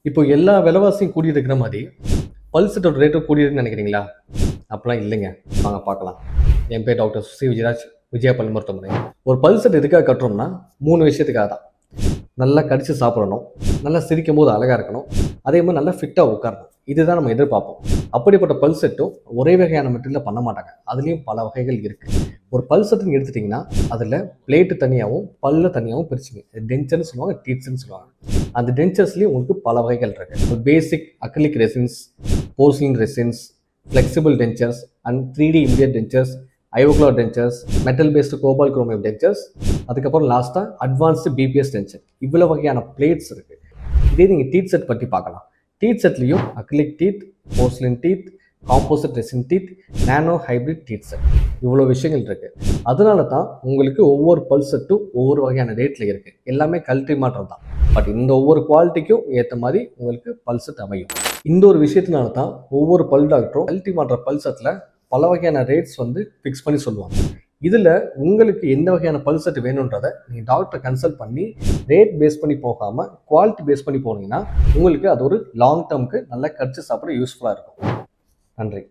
இப்போ எல்லா விலைவாசியும் கூடிட்டு இருக்கிற மாதிரி பல்செட்டோட ரேட்டும் கூடியிருக்குன்னு நினைக்கிறீங்களா? அப்படிலாம் இல்லைங்க. வாங்க பார்க்கலாம். என் பேர் டாக்டர் சி விஜயராஜ், விஜயா பல் மருத்துவமனை. ஒரு பல்செட் எதுக்காக கட்டுறோம்னா 3 விஷயத்துக்காக தான். நல்லா கடிச்சு சாப்பிடணும், நல்லா சிரிக்கும் போது அழகாக இருக்கணும், அதே மாதிரி நல்லா ஃபிட்டாக உட்காரணும். இதுதான் நம்ம எதிர்பார்ப்போம். அப்படிப்பட்ட பல்செட்டும் ஒரே வகையான மெட்டீரியலில் பண்ண மாட்டாங்க. அதுலேயும் பல வகைகள் இருக்குது. ஒரு பல்செட்டுன்னு எடுத்துட்டிங்கன்னா அதில் பிளேட்டு தனியாகவும் பல்ல தனியாகவும் பிரிச்சுங்க. டென்ச்சர்னு சொல்லுவாங்க, டீத்ஸ்ன்னு சொல்லுவாங்க. அந்த டென்ச்சர்ஸ்லேயும் உங்களுக்கு பல வகைகள் இருக்குது. ஒரு basic acrylic resins, porcelain resins, flexible dentures and 3D immediate dentures, ivoclar dentures, metal based cobalt chromium dentures, அதுக்கப்புறம் லாஸ்ட்டாக அட்வான்ஸ்டு பிபிஎஸ் டென்ச்சர். இவ்வளோ வகையான பிளேட்ஸ் இருக்குது. இதே நீங்கள் டீத் செட் பற்றி பார்க்கலாம். டீத் செட்லேயும் acrylic teeth, porcelain teeth, composite resin teeth, nano hybrid teeth set, இவ்வளோ விஷயங்கள் இருக்குது. அதனால தான் உங்களுக்கு ஒவ்வொரு பல் செட்டும் ஒவ்வொரு வகையான ரேட்டில் இருக்குது. எல்லாமே கல்ட்ரி மாற்றம் தான். பட் இந்த ஒவ்வொரு குவாலிட்டிக்கும் ஏற்ற மாதிரி உங்களுக்கு பல் செட் அமையும். இந்த ஒரு விஷயத்தினால தான் ஒவ்வொரு பல் டாக்டரும் கல்ட்ரி மாற்ற பல் செட்டில் பல வகையான ரேட்ஸ் ஃபிக்ஸ் பண்ணி சொல்லுவாங்க. இதில் உங்களுக்கு எந்த வகையான பல் செட் வேணுன்றதை நீங்கள் டாக்டரை கன்சல்ட் பண்ணி ரேட் பேஸ் பண்ணி போகாமல் குவாலிட்டி பேஸ் பண்ணி போனீங்கன்னா உங்களுக்கு அது ஒரு லாங் டேர்முக்கு நல்லா கடிச்சு சாப்பிட யூஸ்ஃபுல்லாக இருக்கும். நன்றி.